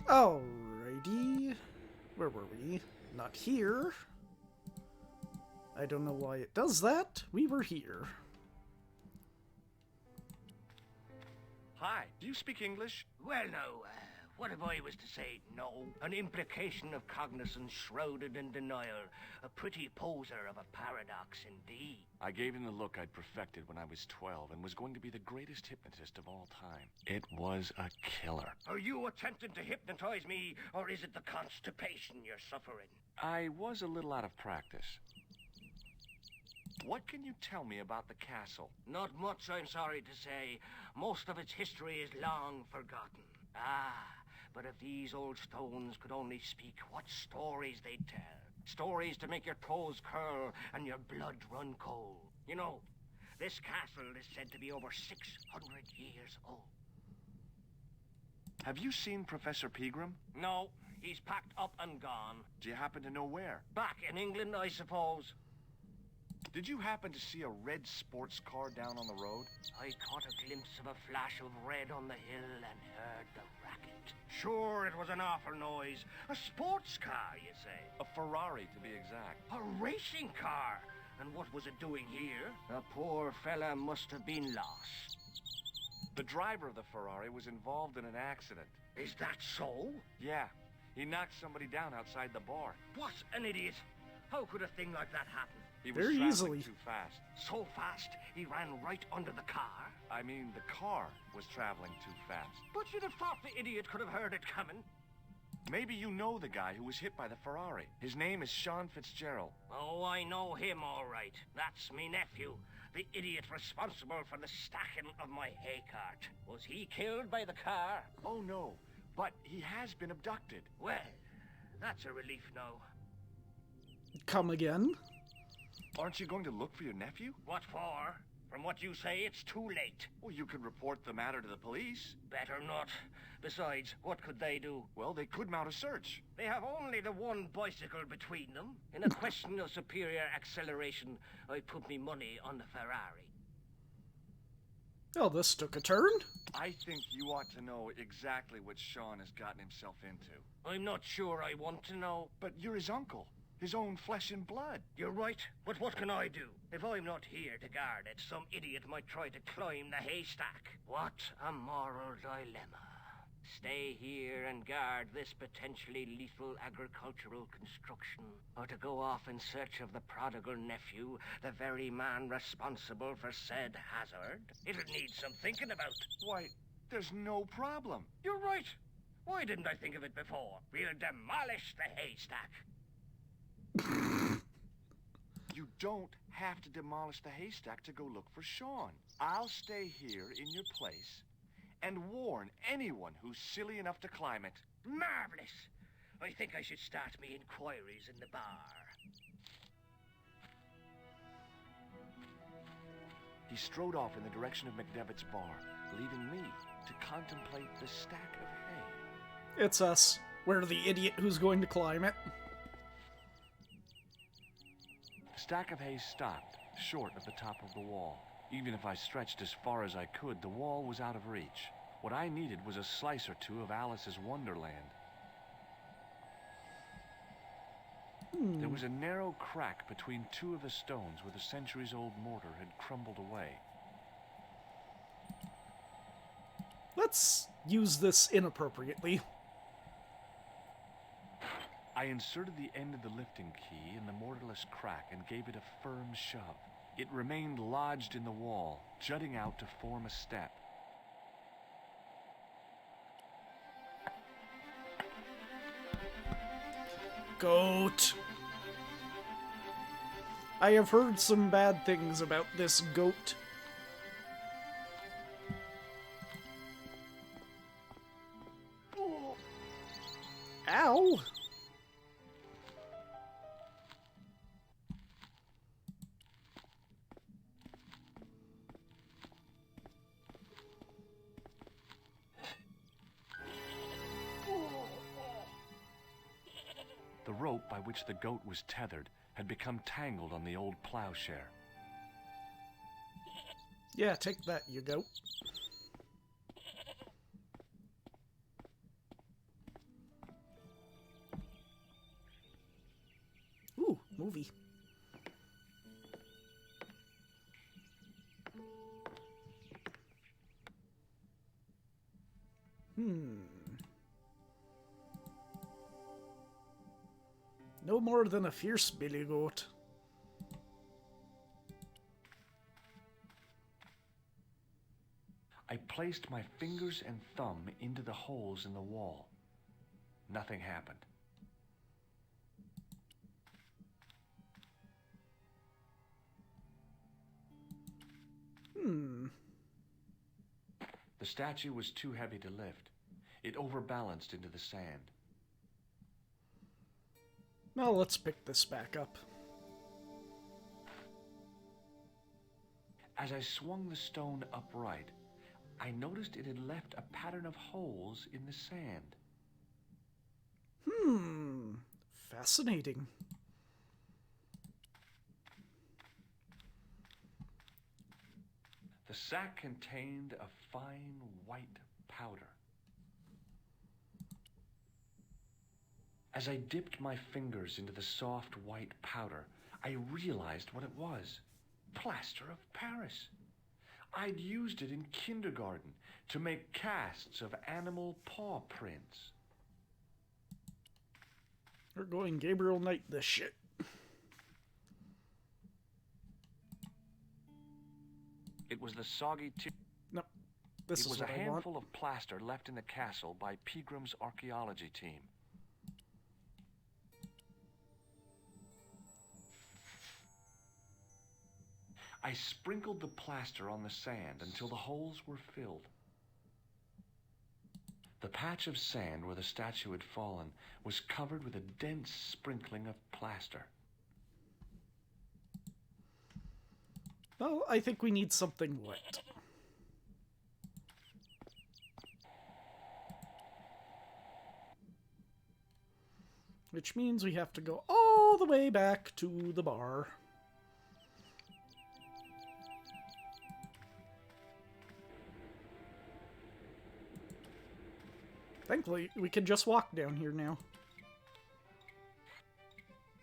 Alrighty. Where were we? Not here. I don't know why it does that. We were here. Hi, do you speak English? Well, no, what if I was to say no? An implication of cognizance shrouded in denial. A pretty poser of a paradox indeed. I gave him the look I'd perfected when I was 12 and was going to be the greatest hypnotist of all time. It was a killer. Are you attempting to hypnotize me, or is it the constipation you're suffering? I was a little out of practice. What can you tell me about the castle? Not much, I'm sorry to say. Most of its history is long forgotten. Ah, but if these old stones could only speak, what stories they'd tell. Stories to make your toes curl and your blood run cold. You know, this castle is said to be over 600 years old. Have you seen Professor Pegram? No, he's packed up and gone. Do you happen to know where? Back in England, I suppose. Did you happen to see a red sports car down on the road? I caught a glimpse of a flash of red on the hill and heard the racket. Sure, it was an awful noise. A sports car, you say? A Ferrari, to be exact. A racing car? And what was it doing here? The poor fella must have been lost. The driver of the Ferrari was involved in an accident. Is that so? Yeah, he knocked somebody down outside the bar. What an idiot! How could a thing like that happen? He was Very traveling easily. too fast. So fast, he ran right under the car? I mean, the car was traveling too fast. But you'd have thought the idiot could have heard it coming. Maybe you know the guy who was hit by the Ferrari. His name is Sean Fitzgerald. Oh, I know him all right. That's me nephew, the idiot responsible for the stacking of my hay cart. Was he killed by the car? Oh, no, but he has been abducted. Well, that's a relief now. Come again? Aren't you going to look for your nephew? What for? From what you say, it's too late. Well, you could report the matter to the police. Better not. Besides, what could they do? Well, they could mount a search. They have only the one bicycle between them. In a question of superior acceleration, I put me money on the Ferrari. Oh, this took a turn. I think you ought to know exactly what Sean has gotten himself into. I'm not sure I want to know. But you're his uncle. His own flesh and blood. You're right, but what can I do? If I'm not here to guard it, some idiot might try to climb the haystack. What a moral dilemma. Stay here and guard this potentially lethal agricultural construction, or to go off in search of the prodigal nephew, the very man responsible for said hazard? It'll need some thinking about. Why, there's no problem. You're right. Why didn't I think of it before? We'll demolish the haystack. You don't have to demolish the haystack to go look for Sean. I'll stay here in your place and warn anyone who's silly enough to climb it. Marvelous! I think I should start me inquiries in the bar. He strode off in the direction of McDevitt's bar, leaving me to contemplate the stack of hay. It's us. We're the idiot who's going to climb it. The stack of hay stopped, short of the top of the wall. Even if I stretched as far as I could, the wall was out of reach. What I needed was a slice or two of Alice's Wonderland. There was a narrow crack between two of the stones where the centuries-old mortar had crumbled away. Let's use this inappropriately. I inserted the end of the lifting key in the mortarless crack and gave it a firm shove. It remained lodged in the wall, jutting out to form a step. Goat. I have heard some bad things about this goat. Ow! The rope by which the goat was tethered had become tangled on the old plowshare. Yeah, take that, you goat. movie. No more than a fierce billy goat. I placed my fingers and thumb into the holes in the wall. Nothing happened. The statue was too heavy to lift. It overbalanced into the sand. Now let's pick this back up. As I swung the stone upright, I noticed it had left a pattern of holes in the sand. Fascinating. The sack contained a fine white powder. As I dipped my fingers into the soft white powder, I realized what it was. Plaster of Paris. I'd used it in kindergarten to make casts of animal paw prints. We're going Gabriel Knight this shit. It was the soggy No, this It is was a what I want. handful of plaster left in the castle by Pegram's archaeology team. I sprinkled the plaster on the sand until the holes were filled. The patch of sand where the statue had fallen was covered with a dense sprinkling of plaster. Well, I think we need something wet. Which means we have to go all the way back to the bar. Thankfully, we can just walk down here now.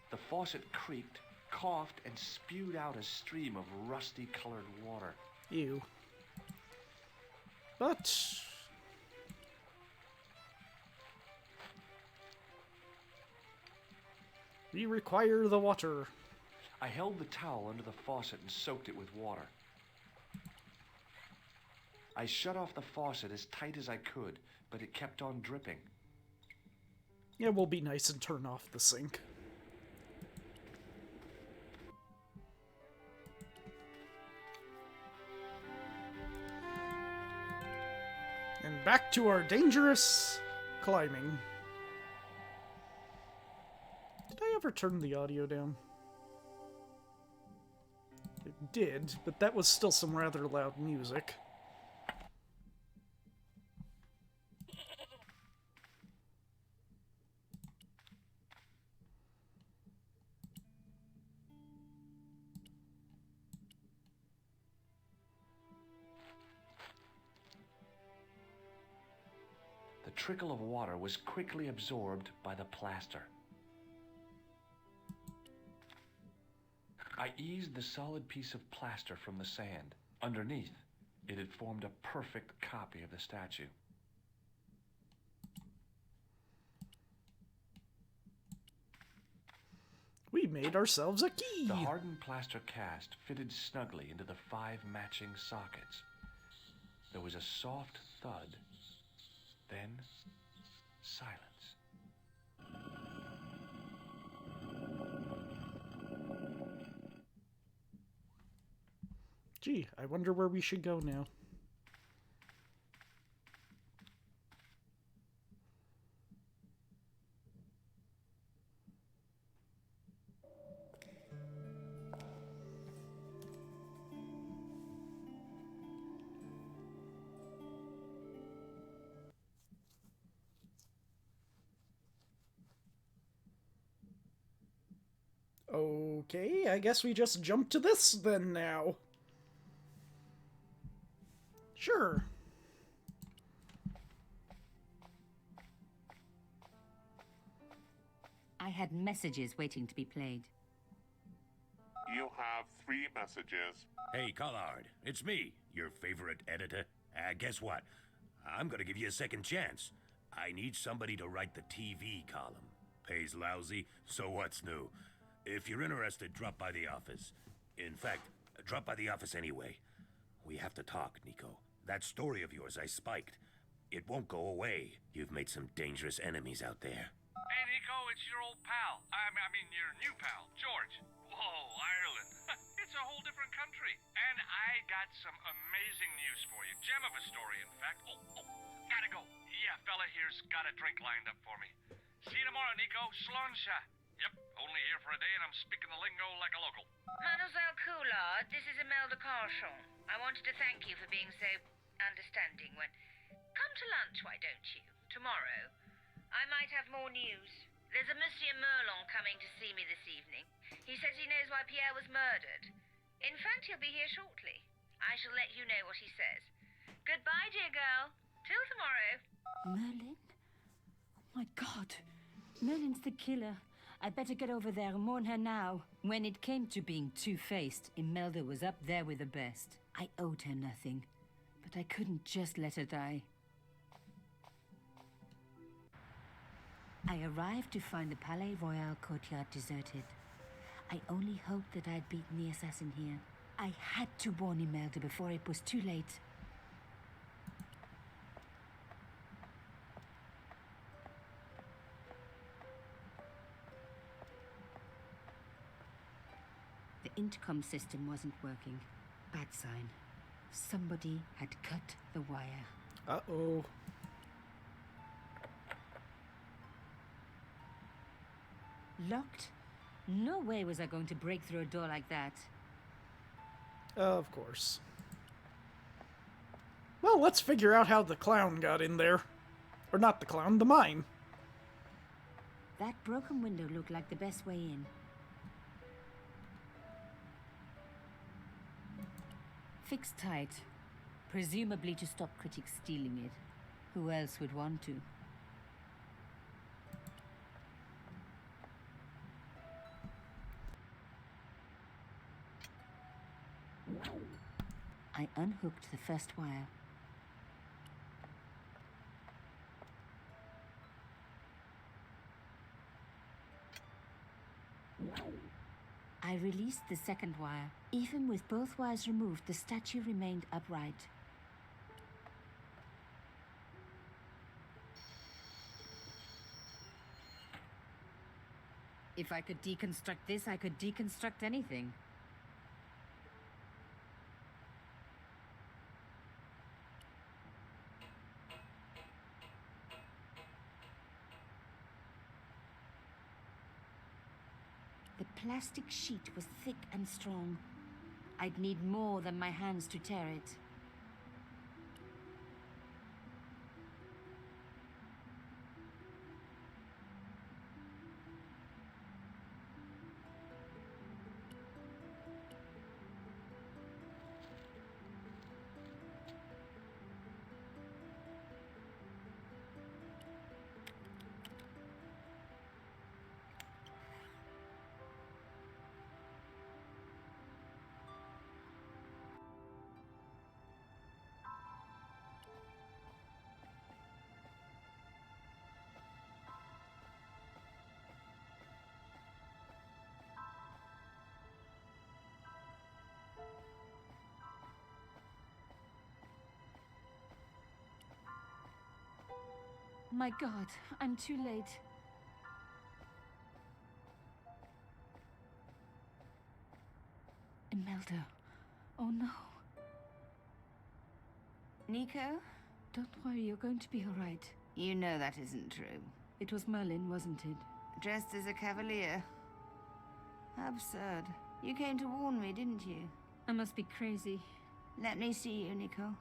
The faucet creaked, coughed, and spewed out a stream of rusty-colored water. Ew. But we require the water. I held the towel under the faucet and soaked it with water. I shut off the faucet as tight as I could, but it kept on dripping. Yeah, we'll be nice and turn off the sink. And back to our dangerous climbing. Did I ever turn the audio down? It did, but that was still some rather loud music. The trickle of water was quickly absorbed by the plaster. I eased the solid piece of plaster from the sand. Underneath, it had formed a perfect copy of the statue. We made ourselves a key! The hardened plaster cast fitted snugly into the 5 matching sockets. There was a soft thud, then silence. Gee, I wonder where we should go now. Okay, I guess we just jump to this then now. Sure. I had messages waiting to be played. You have 3 messages. Hey, Collard, it's me, your favorite editor. Guess what? I'm gonna give you a second chance. I need somebody to write the TV column. Pays lousy, so what's new? If you're interested, drop by the office. In fact, drop by the office anyway. We have to talk, Nico. That story of yours I spiked. It won't go away. You've made some dangerous enemies out there. Hey, Nico, it's your old pal. I mean, your new pal, George. Whoa, Ireland. It's a whole different country. And I got some amazing news for you. Gem of a story, in fact. Oh, gotta go. Yeah, fella here's got a drink lined up for me. See you tomorrow, Nico. Slonsha. Yep, only here for a day and I'm speaking the lingo like a local. Mademoiselle Coulard, this is Imelda Carchon. I wanted to thank you for being so understanding when... Come to lunch, why don't you? Tomorrow. I might have more news. There's a Monsieur Merlon coming to see me this evening. He says he knows why Pierre was murdered. In fact, he'll be here shortly. I shall let you know what he says. Goodbye, dear girl. Till tomorrow. Merlin? Oh my God. Merlin's the killer. I'd better get over there and warn her now. When it came to being two-faced, Imelda was up there with the best. I owed her nothing, but I couldn't just let her die. I arrived to find the Palais Royal courtyard deserted. I only hoped that I'd beaten the assassin here. I had to warn Imelda before it was too late. The intercom system wasn't working. Bad sign. Somebody had cut the wire. Uh-oh. Locked? No way was I going to break through a door like that. Of course. Well, let's figure out how the clown got in there. Or not the clown, the mime. That broken window looked like the best way in. Fixed tight. Presumably to stop critics stealing it. Who else would want to? I unhooked the first wire. I released the second wire. Even with both wires removed, the statue remained upright. If I could deconstruct this, I could deconstruct anything. The plastic sheet was thick and strong. I'd need more than my hands to tear it. My God, I'm too late. Imelda. Oh no. Nico? Don't worry, you're going to be all right. You know that isn't true. It was Merlin, wasn't it? Dressed as a cavalier. Absurd. You came to warn me, didn't you? I must be crazy. Let me see you, Nico.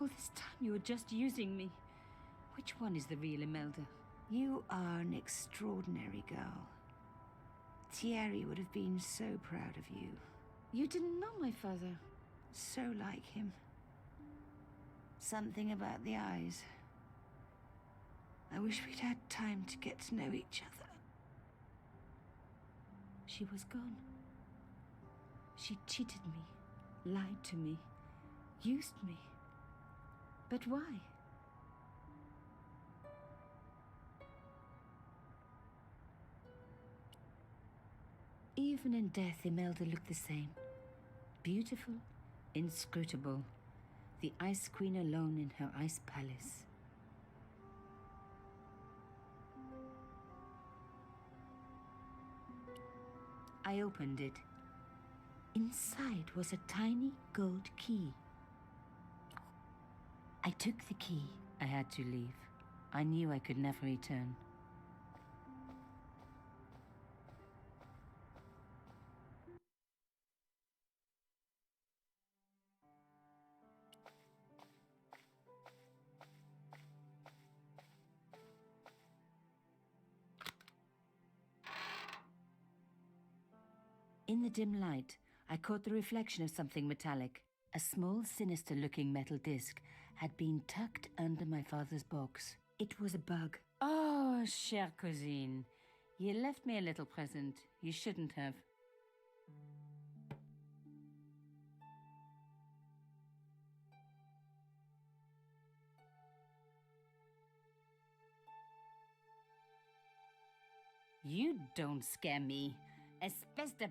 All this time you were just using me. Which one is the real Imelda? You are an extraordinary girl. Thierry would have been so proud of you. You didn't know my father. So like him. Something about the eyes. I wish we'd had time to get to know each other. She was gone. She cheated me, lied to me, used me. But why? Even in death, Imelda looked the same. Beautiful, inscrutable. The Ice Queen alone in her ice palace. I opened it. Inside was a tiny gold key. I took the key. I had to leave. I knew I could never return. In the dim light, I caught the reflection of something metallic. A small, sinister-looking metal disc had been tucked under my father's box. It was a bug. Oh, chère cousine, you left me a little present. You shouldn't have. You don't scare me. Espèce de...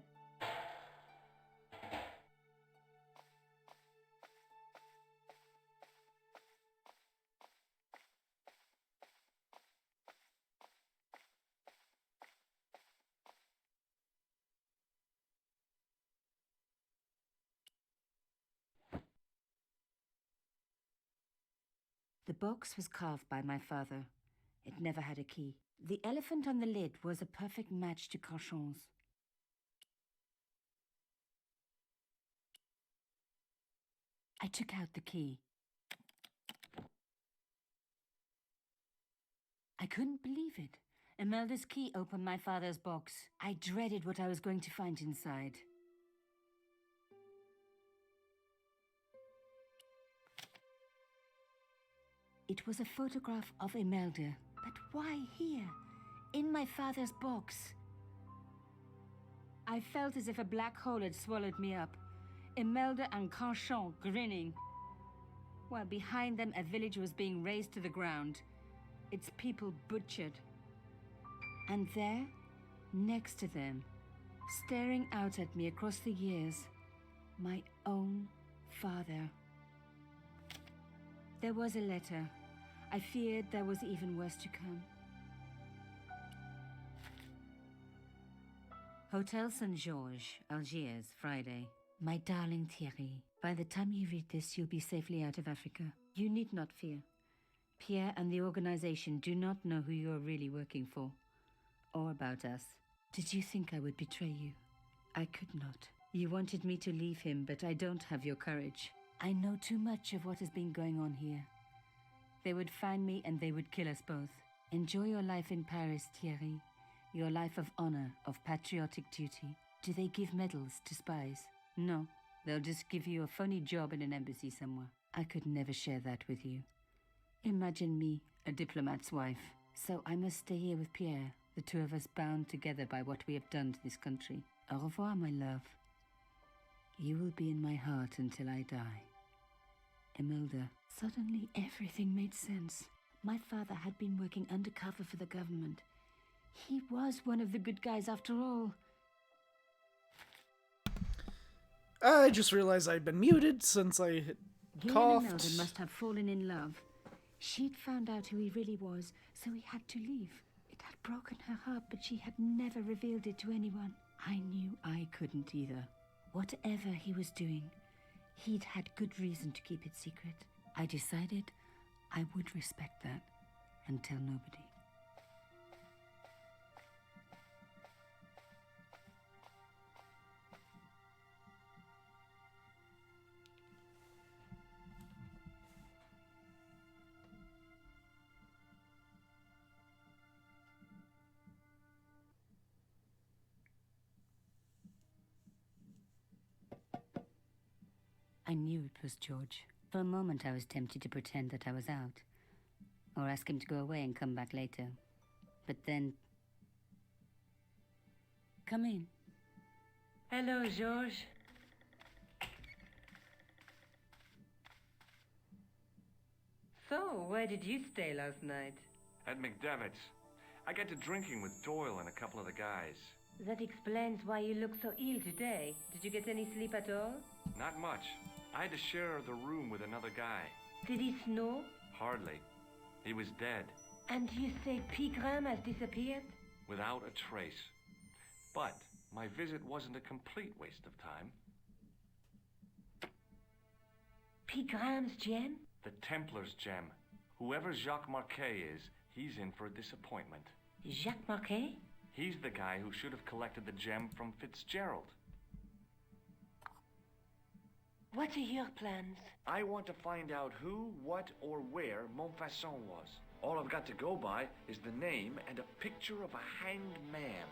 The box was carved by my father. It never had a key. The elephant on the lid was a perfect match to Carchon's. I took out the key. I couldn't believe it. Imelda's key opened my father's box. I dreaded what I was going to find inside. It was a photograph of Imelda. But why here? In my father's box? I felt as if a black hole had swallowed me up. Imelda and Carchon grinning. While behind them a village was being razed to the ground. Its people butchered. And there, next to them, staring out at me across the years, my own father. There was a letter. I feared there was even worse to come. Hotel St. Georges, Algiers, Friday. My darling Thierry, by the time you read this, you'll be safely out of Africa. You need not fear. Pierre and the organization do not know who you're really working for, or about us. Did you think I would betray you? I could not. You wanted me to leave him, but I don't have your courage. I know too much of what has been going on here. They would find me and they would kill us both. Enjoy your life in Paris, Thierry. Your life of honor, of patriotic duty. Do they give medals to spies? No, they'll just give you a funny job in an embassy somewhere. I could never share that with you. Imagine me, a diplomat's wife. So I must stay here with Pierre, the two of us bound together by what we have done to this country. Au revoir, my love. You will be in my heart until I die. Imelda. Suddenly everything made sense. My father had been working undercover for the government. He was one of the good guys after all. I just realized I'd been muted since I had He coughed. and Imelda must have fallen in love. She'd found out who he really was, so he had to leave. It had broken her heart, but she had never revealed it to anyone. I knew I couldn't either. Whatever he was doing, he'd had good reason to keep it secret. I decided I would respect that and tell nobody. I knew it was George. For a moment I was tempted to pretend that I was out, or ask him to go away and come back later. But then... Come in. Hello, George. So, where did you stay last night? At McDevitt's. I got to drinking with Doyle and a couple of the guys. That explains why you look so ill today. Did you get any sleep at all? Not much. I had to share the room with another guy. Did he snore? Hardly. He was dead. And you say Pigram has disappeared? Without a trace. But my visit wasn't a complete waste of time. Pigram's gem? The Templars gem. Whoever Jacques Marquet is, he's in for a disappointment. Jacques Marquet? He's the guy who should have collected the gem from Fitzgerald. What are your plans? I want to find out who, what, or where Montfaucon was. All I've got to go by is the name and a picture of a hanged man.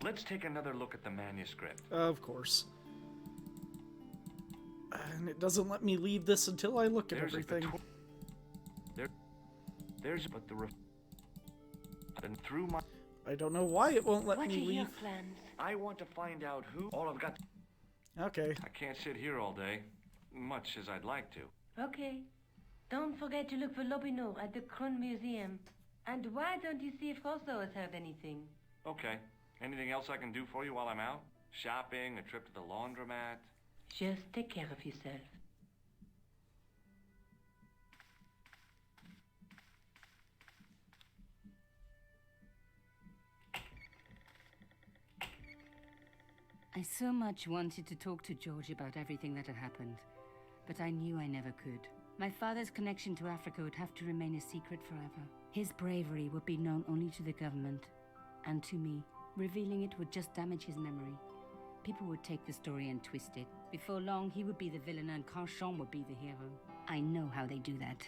Let's take another look at the manuscript. Of course. And it doesn't let me leave this until I look at everything. There's but the and through my. I don't know why it won't let What me are your leave. plans? I want to find out who. All I've got. Okay. I can't sit here all day, much as I'd like to. Okay. Don't forget to look for Lobinot at the Kron Museum. And why don't you see if Rosso has heard anything? Okay. Anything else I can do for you while I'm out? Shopping, a trip to the laundromat? Just take care of yourself. I so much wanted to talk to George about everything that had happened, but I knew I never could. My father's connection to Africa would have to remain a secret forever. His bravery would be known only to the government and to me. Revealing it would just damage his memory. People would take the story and twist it. Before long, he would be the villain and Carchon would be the hero. I know how they do that.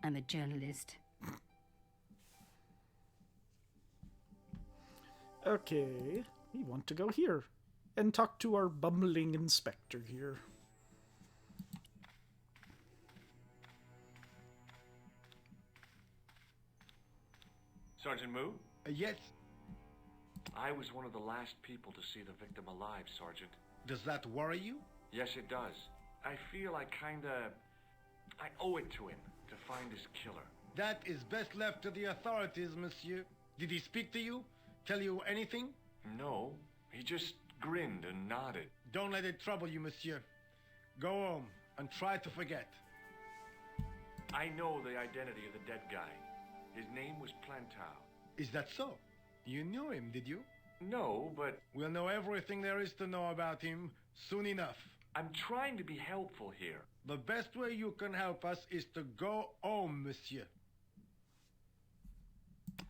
I'm a journalist. Okay. We want to go here. And talk to our bumbling inspector here. Sergeant Moo? Yes. I was one of the last people to see the victim alive, Sergeant. Does that worry you? Yes, it does. I feel I owe it to him to find his killer. That is best left to the authorities, monsieur. Did he speak to you? Tell you anything? No, he just grinned and nodded. Don't let it trouble you, monsieur. Go home and try to forget. I know the identity of the dead guy. His name was Plantow. Is that so? You knew him, did you? No, but We'll know everything there is to know about him soon enough. I'm trying to be helpful here. The best way you can help us is to go home, monsieur.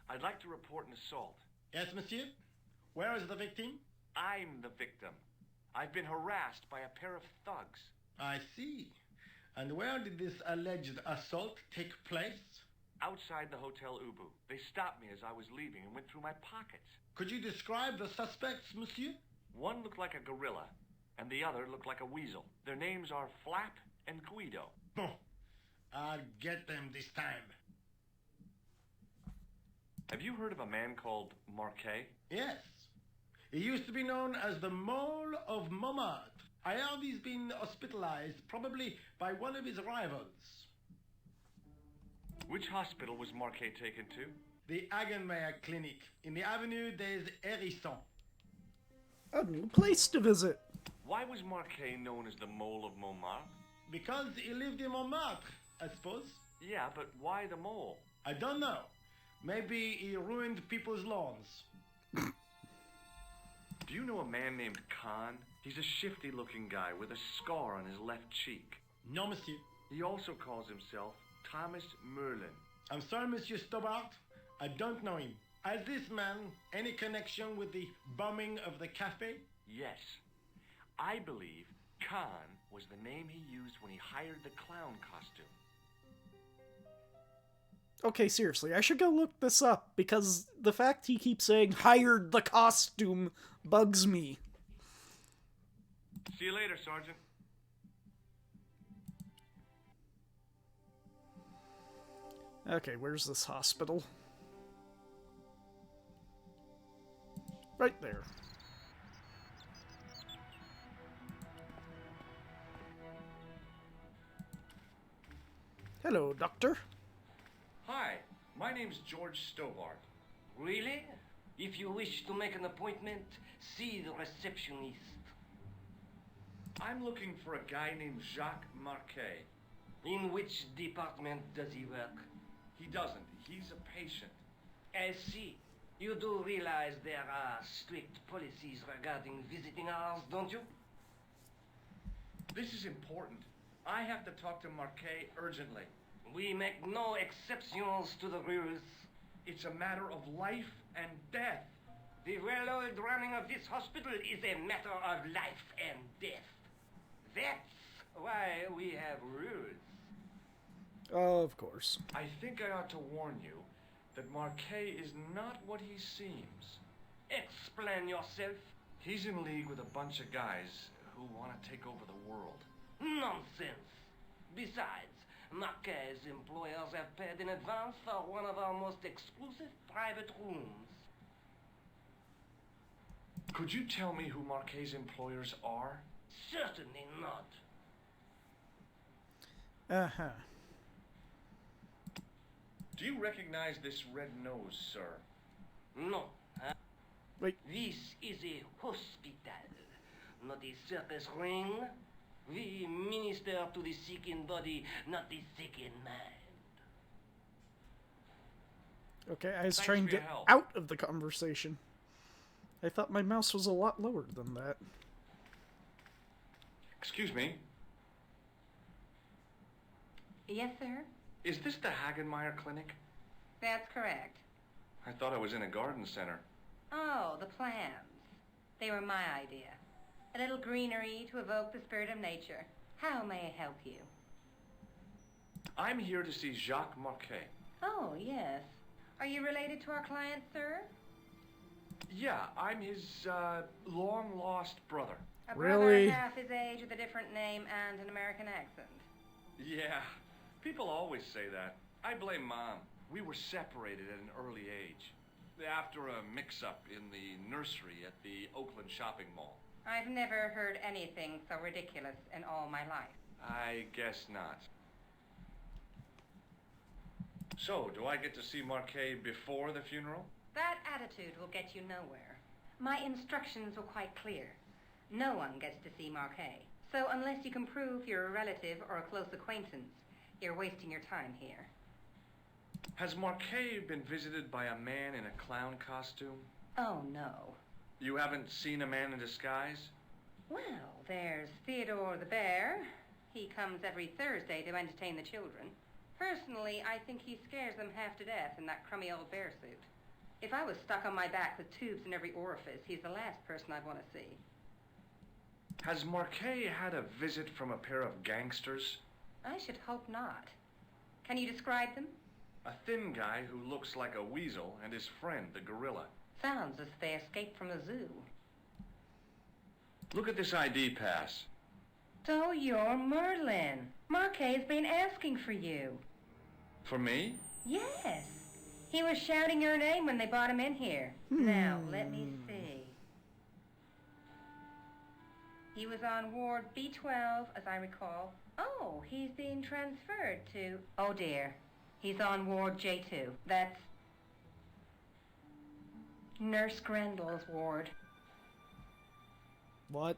I'd like to report an assault. Yes, monsieur? Where is the victim? I'm the victim. I've been harassed by a pair of thugs. I see. And where did this alleged assault take place? Outside the Hotel Ubu. They stopped me as I was leaving and went through my pockets. Could you describe the suspects, monsieur? One looked like a gorilla, and the other looked like a weasel. Their names are Flap and Guido. Bon. I'll get them this time. Have you heard of a man called Marquet? Yes. He used to be known as the Mole of Montmartre. I heard he's been hospitalized, probably by one of his rivals. Which hospital was Marquet taken to? The Hagenmeyer Clinic, in the Avenue des Hérissons. A new place to visit. Why was Marquet known as the Mole of Montmartre? Because he lived in Montmartre, I suppose. Yeah, but why the mole? I don't know. Maybe he ruined people's lawns. Do you know a man named Khan? He's a shifty-looking guy with a scar on his left cheek. No, monsieur. He also calls himself Thomas Merlin. I'm sorry, Monsieur Stobart. I don't know him. Has this man any connection with the bombing of the cafe? Yes. I believe Khan was the name he used when he hired the clown costume. Okay, seriously, I should go look this up, because the fact he keeps saying, hired the costume, bugs me. See you later, Sergeant. Okay, where's this hospital? Right there. Hello, Doctor. Hi, my name's George Stobart. Really? If you wish to make an appointment, see the receptionist. I'm looking for a guy named Jacques Marquet. In which department does he work? He doesn't. He's a patient. I see. You do realize there are strict policies regarding visiting hours, don't you? This is important. I have to talk to Marquet urgently. We make no exceptions to the rules. It's a matter of life and death. The well-oiled running of this hospital is a matter of life and death. That's why we have rules. Of course. I think I ought to warn you that Marquet is not what he seems. Explain yourself. He's in league with a bunch of guys who want to take over the world. Nonsense. Besides, Marquet's employers have paid in advance for one of our most exclusive private rooms. Could you tell me who Marquet's employers are? Certainly not. Uh-huh. Do you recognize this red nose, sir? No. Wait. This is a hospital, not a circus ring. We minister to the sick in body, not the sick in mind. Okay, I was Thanks trying for to your get help. out of the conversation. I thought my mouse was a lot lower than that. Excuse me. Yes, sir? Is this the Hagenmeyer Clinic? That's correct. I thought I was in a garden center. Oh, the plants. They were my idea. A little greenery to evoke the spirit of nature. How may I help you? I'm here to see Jacques Marquet. Oh, yes. Are you related to our client, sir? Yeah, I'm his, long-lost brother. A Really? brother half his age with a different name and an American accent. Yeah, people always say that. I blame Mom. We were separated at an early age. After a mix-up in the nursery at the Oakland shopping mall. I've never heard anything so ridiculous in all my life. I guess not. So, do I get to see Marquet before the funeral? That attitude will get you nowhere. My instructions were quite clear. No one gets to see Marquet. So unless you can prove you're a relative or a close acquaintance, you're wasting your time here. Has Marquet been visited by a man in a clown costume? Oh, no. You haven't seen a man in disguise? Well, there's Theodore the Bear. He comes every Thursday to entertain the children. Personally, I think he scares them half to death in that crummy old bear suit. If I was stuck on my back with tubes in every orifice, he's the last person I'd want to see. Has Marquet had a visit from a pair of gangsters? I should hope not. Can you describe them? A thin guy who looks like a weasel and his friend, the gorilla. Sounds as if they escaped from the zoo. Look at this ID pass. So you're Merlin. Marquet's been asking for you. For me? Yes. He was shouting your name when they brought him in here. Now, let me see. He was on Ward B12, as I recall. Oh, he's being transferred to... Oh, dear. He's on Ward J2. That's... Nurse Grendel's ward. What?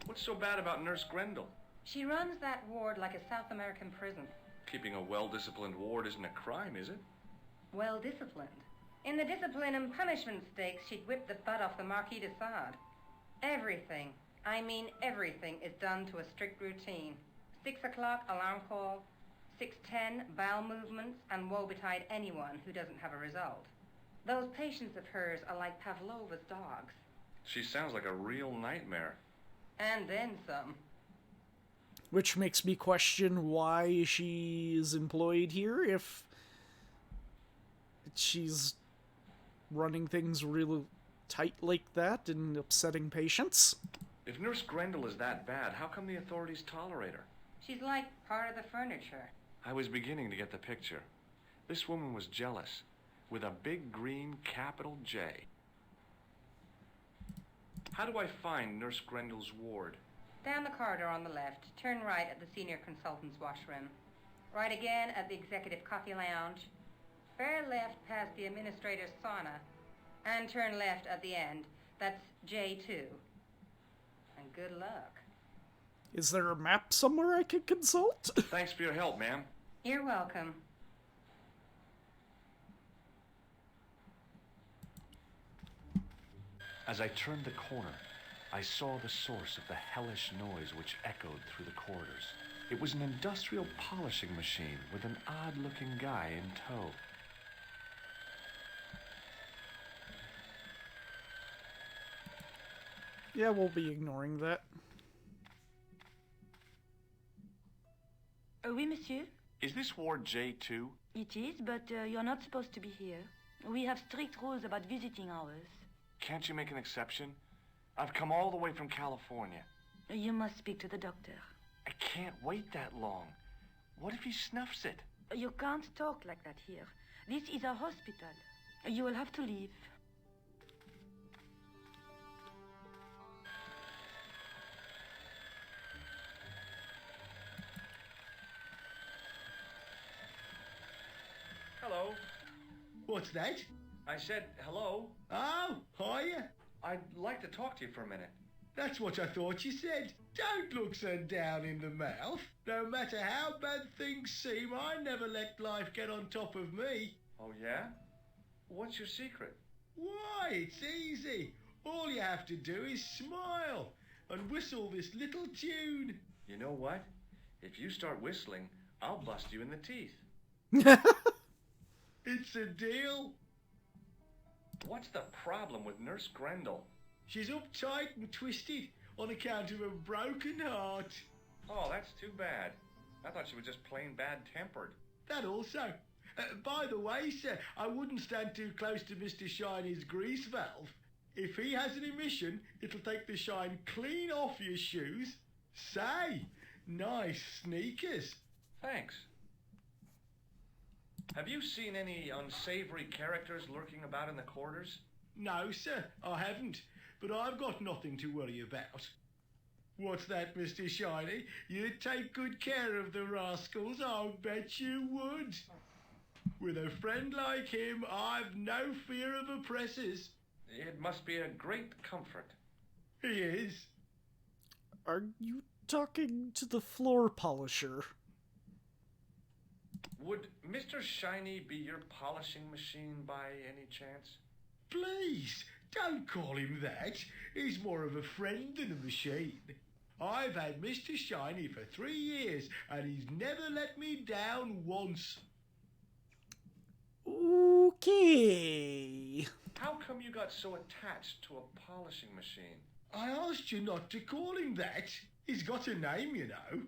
What's so bad about Nurse Grendel? She runs that ward like a South American prison. Keeping a well-disciplined ward isn't a crime, is it? Well disciplined. In the discipline and punishment stakes, she'd whip the butt off the Marquis de Sade. Everything, I mean everything, is done to a strict routine. 6 o'clock, alarm call. 6:10, bowel movements, and woe betide anyone who doesn't have a result. Those patients of hers are like Pavlova's dogs. She sounds like a real nightmare. And then some. Which makes me question why she's employed here if she's running things real tight like that and upsetting patients. If Nurse Grendel is that bad, how come the authorities tolerate her? She's like part of the furniture. I was beginning to get the picture. This woman was jealous, with a big green capital J. How do I find Nurse Grendel's ward? Down the corridor on the left, turn right at the senior consultant's washroom. Right again at the Executive Coffee Lounge. Fair left past the Administrator's Sauna. And turn left at the end. That's J2. And good luck. Is there a map somewhere I could consult? Thanks for your help, ma'am. You're welcome. As I turned the corner, I saw the source of the hellish noise which echoed through the corridors. It was an industrial polishing machine with an odd-looking guy in tow. Yeah, we'll be ignoring that. Oui, monsieur. Is this Ward J2? It is, but you're not supposed to be here. We have strict rules about visiting hours. Can't you make an exception? I've come all the way from California. You must speak to the doctor. I can't wait that long. What if he snuffs it? You can't talk like that here. This is a hospital. You will have to leave. Hello. What's that? I said hello. Oh, hiya. I'd like to talk to you for a minute. That's what I thought you said. Don't look so down in the mouth. No matter how bad things seem, I never let life get on top of me. Oh, yeah? What's your secret? Why, it's easy. All you have to do is smile and whistle this little tune. You know what? If you start whistling, I'll bust you in the teeth. It's a deal. What's the problem with Nurse Grendel? She's uptight and twisted on account of a broken heart. Oh, that's too bad. I thought she was just plain bad-tempered. That also. By the way, sir, I wouldn't stand too close to Mr. Shiny's grease valve. If he has an emission, it'll take the shine clean off your shoes. Say, nice sneakers. Thanks. Have you seen any unsavory characters lurking about in the corridors? No, sir, I haven't. But I've got nothing to worry about. What's that, Mr. Shiny? You'd take good care of the rascals, I'll bet you would. With a friend like him, I've no fear of oppressors. It must be a great comfort. He is. Are you talking to the floor polisher? Would Mr. Shiny be your polishing machine by any chance? Please, don't call him that. He's more of a friend than a machine. I've had Mr. Shiny for 3 years, and he's never let me down once. Okay. How come you got so attached to a polishing machine? I asked you not to call him that. He's got a name, you know.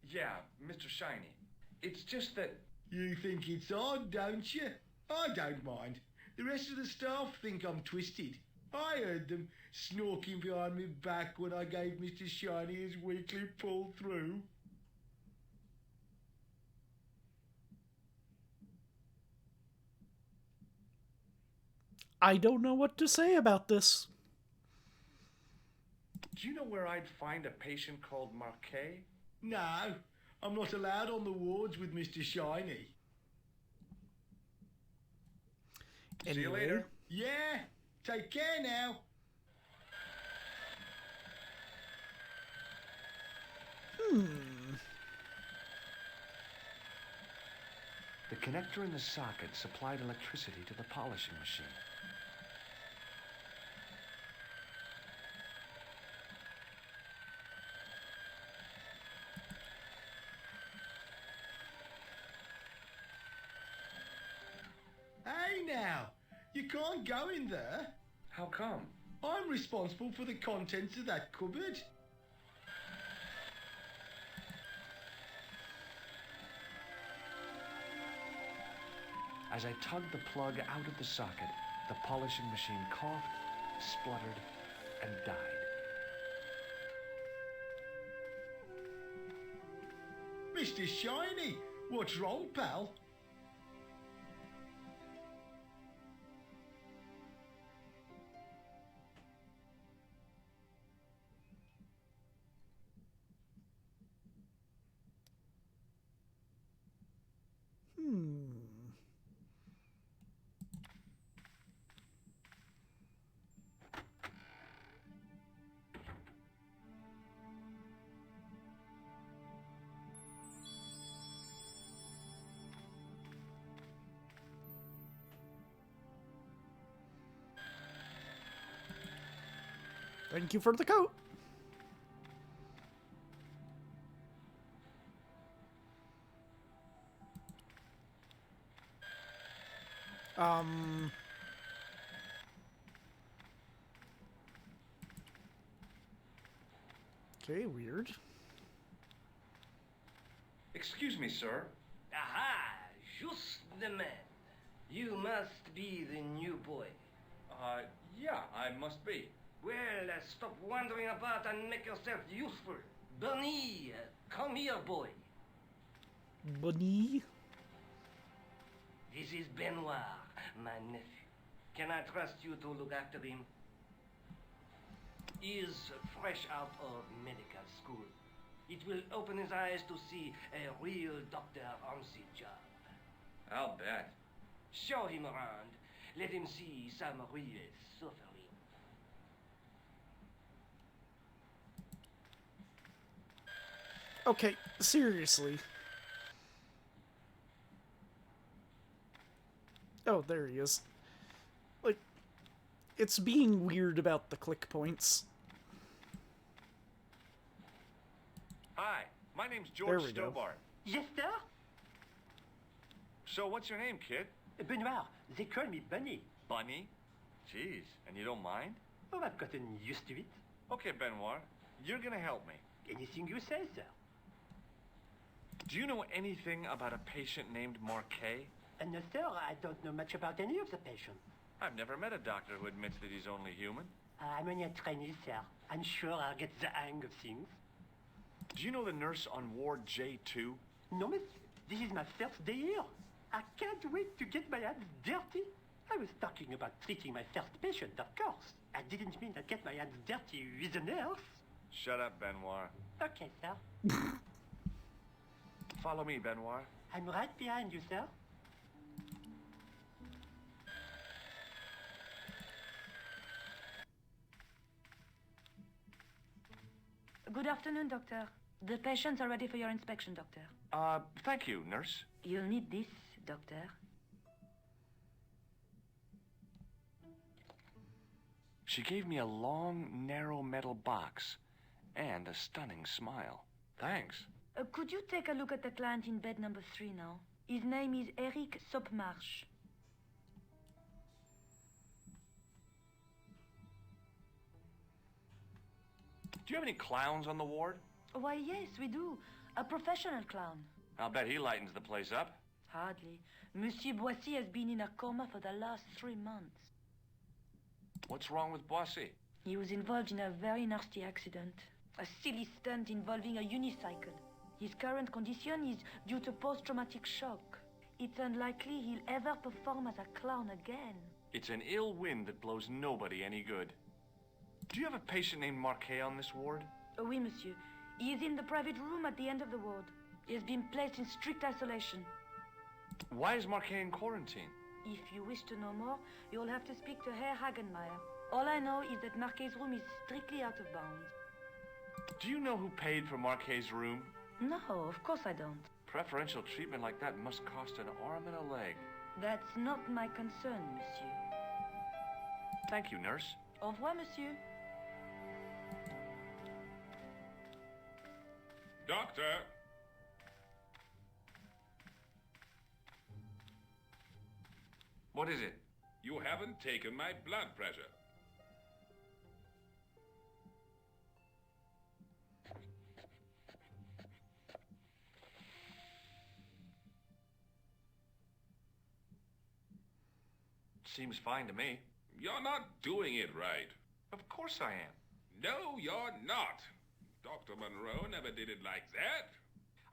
Yeah, Mr. Shiny. It's just that... You think it's odd, don't you? I don't mind. The rest of the staff think I'm twisted. I heard them snorking behind my back when I gave Mr. Shiny his weekly pull-through. I don't know what to say about this. Do you know where I'd find a patient called Marquet? No, I'm not allowed on the wards with Mr. Shiny. See you later. Yeah, take care now. The connector in the socket supplied electricity to the polishing machine. Hey now, you can't go in there. How come? I'm responsible for the contents of that cupboard. As I tugged the plug out of the socket, the polishing machine coughed, spluttered, and died. Mr. Shiny, what's wrong, pal? Thank you for the coat. Okay, weird. Excuse me, sir. Aha! Just the man. You must be the new boy. Yeah, I must be. Well, stop wandering about and make yourself useful. Bunny, come here, boy. Bunny? This is Benoit, my nephew. Can I trust you to look after him? He is fresh out of medical school. It will open his eyes to see a real doctor on the job. I'll bet. Show him around. Let him see some real suffering. Okay, seriously. Oh, there he is. Like, it's being weird about the click points. Hi, my name's There George we go. Stobart. Yes, sir? So what's your name, kid? Benoit, they call me Bunny. Bunny? Jeez, and you don't mind? Oh, I've gotten used to it. Okay, Benoit, you're gonna help me. Anything you say, sir. Do you know anything about a patient named Marquet? No, sir, I don't know much about any of the patients. I've never met a doctor who admits that he's only human. I'm only a trainee, sir. I'm sure I'll get the hang of things. Do you know the nurse on Ward J2? No, monsieur. This is my first day here. I can't wait to get my hands dirty. I was talking about treating my first patient, of course. I didn't mean I'd get my hands dirty with a nurse. Shut up, Benoit. Okay, sir. Follow me, Benoit. I'm right behind you, sir. Good afternoon, doctor. The patients are ready for your inspection, doctor. Thank you, nurse. You'll need this, doctor. She gave me a long, narrow metal box and a stunning smile. Thanks. Could you take a look at the client in bed number 3 now? His name is Eric Sopmarsh. Do you have any clowns on the ward? Why, yes, we do. A professional clown. I'll bet he lightens the place up. Hardly. Monsieur Boissy has been in a coma for the last 3 months. What's wrong with Boissy? He was involved in a very nasty accident. A silly stunt involving a unicycle. His current condition is due to post-traumatic shock. It's unlikely he'll ever perform as a clown again. It's an ill wind that blows nobody any good. Do you have a patient named Marquet on this ward? Oui, monsieur. He is in the private room at the end of the ward. He has been placed in strict isolation. Why is Marquet in quarantine? If you wish to know more, you'll have to speak to Herr Hagenmeyer. All I know is that Marquet's room is strictly out of bounds. Do you know who paid for Marquet's room? No, of course I don't. Preferential treatment like that must cost an arm and a leg. That's not my concern, monsieur. Thank you, nurse. Au revoir, monsieur. Doctor! What is it? You haven't taken my blood pressure. Seems fine to me. You're not doing it right. Of course I am. No, you're not. Dr. Monroe never did it like that.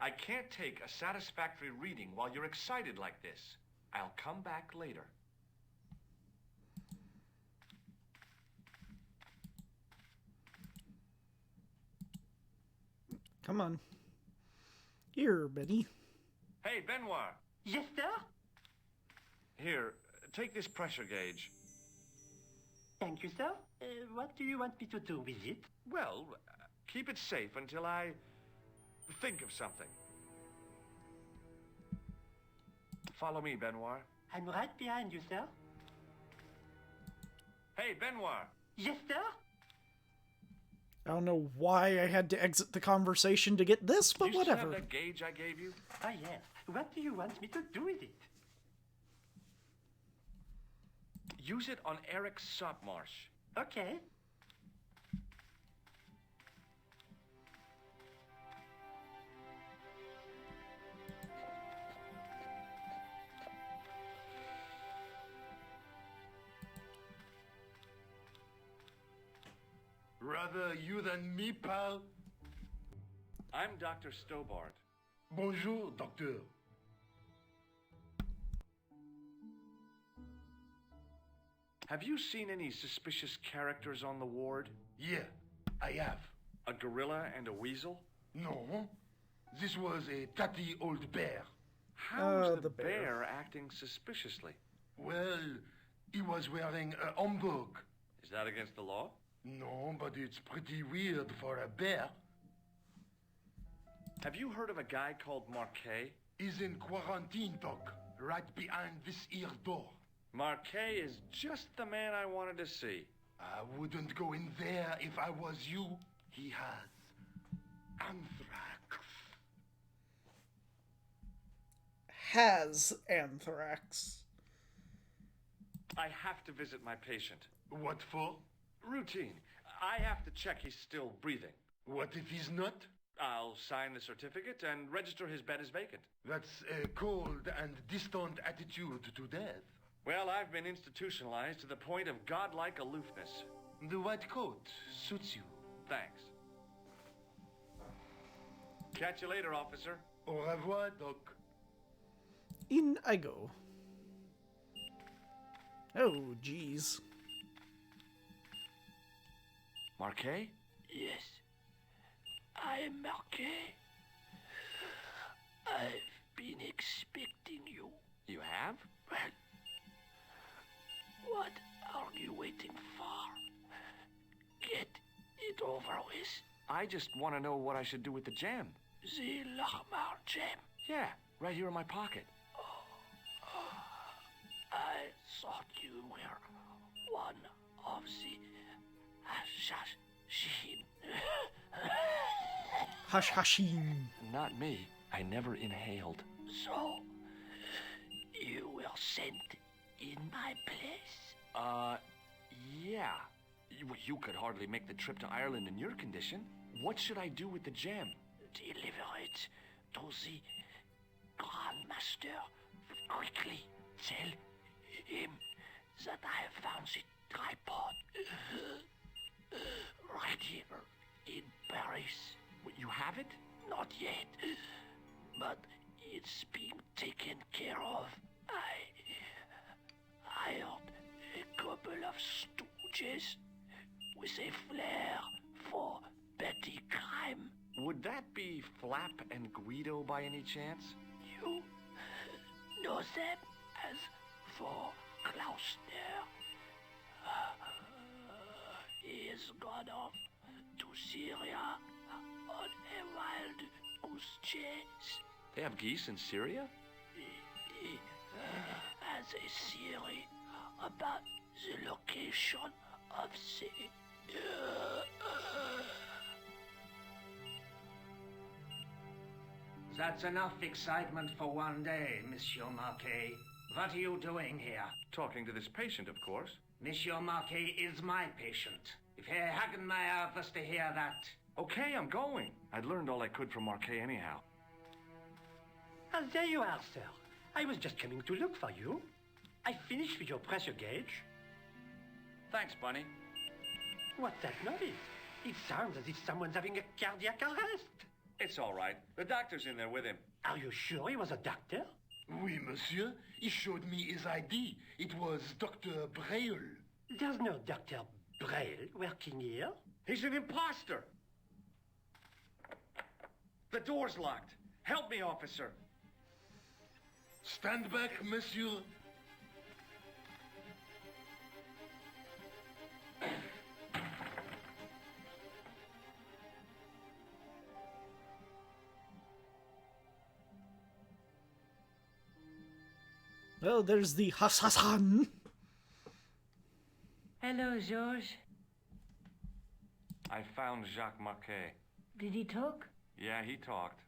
I can't take a satisfactory reading while you're excited like this. I'll come back later. Come on. Here, Betty. Hey, Benoit. Yes, sir? Here, take this pressure gauge. Thank you, sir. What do you want me to do with it? Well, keep it safe until I think of something. Follow me, Benoit. I'm right behind you, sir. Hey, Benoit. Yes, sir? I don't know why I had to exit the conversation to get this, but you still whatever. have that gauge I gave you? Ah, yes. What do you want me to do with it? Use it on Eric Sopmarsh. Okay. Rather you than me, pal? I'm Dr. Stobart. Bonjour, docteur. Have you seen any suspicious characters on the ward? Yeah, I have. A gorilla and a weasel? No, this was a tatty old bear. How's the bear. bear acting suspiciously? Well, he was wearing a homburg. Is that against the law? No, but it's pretty weird for a bear. Have you heard of a guy called Marquet? He's in quarantine, doc, right behind this here door. Marquet is just the man I wanted to see. I wouldn't go in there if I was you. He has anthrax. Has anthrax. I have to visit my patient. What for? Routine. I have to check he's still breathing. What if he's not? I'll sign the certificate and register his bed as vacant. That's a cold and distant attitude to death. Well, I've been institutionalized to the point of godlike aloofness. The white coat suits you. Thanks. Catch you later, officer. Au revoir, doc. In I go. Oh, jeez. Marquet? Yes. I am Marquet. I've been expecting you. You have? Well, what are you waiting for? Get it over with. I just want to know what I should do with the gem. The Lahmar gem. Yeah, right here in my pocket. I thought you were one of the Assassins. Hush hushing. Not me. I never inhaled. So, you were sent in my place? Yeah. You could hardly make the trip to Ireland in your condition. What should I do with the gem? Deliver it to the Grandmaster. Quickly tell him that I have found the tripod right here in Paris. You have it? Not yet, but it's being taken care of. I hired a couple of stooges with a flair for petty crime. Would that be Flap and Guido by any chance? You know them as for Klausner. He has gone off to Syria on a wild goose chase. They have geese in Syria? He has a theory about the location of the... That's enough excitement for one day, Monsieur Marquet. What are you doing here? Talking to this patient, of course. Monsieur Marquet is my patient. If he hadn't my office to hear that... Okay, I'm going. I'd learned all I could from Marquet anyhow. Ah, there you are, sir. I was just coming to look for you. I finished with your pressure gauge. Thanks, Bunny. What's that noise? It sounds as if someone's having a cardiac arrest. It's all right. The doctor's in there with him. Are you sure he was a doctor? Oui, monsieur. He showed me his ID. It was Dr. Braille. There's no Dr. Braille working here. He's an imposter. The door's locked. Help me, officer. Stand back, monsieur. Well, there's the Hassan. Hello, George. I found Jacques Marquet. Did he talk? Yeah, he talked.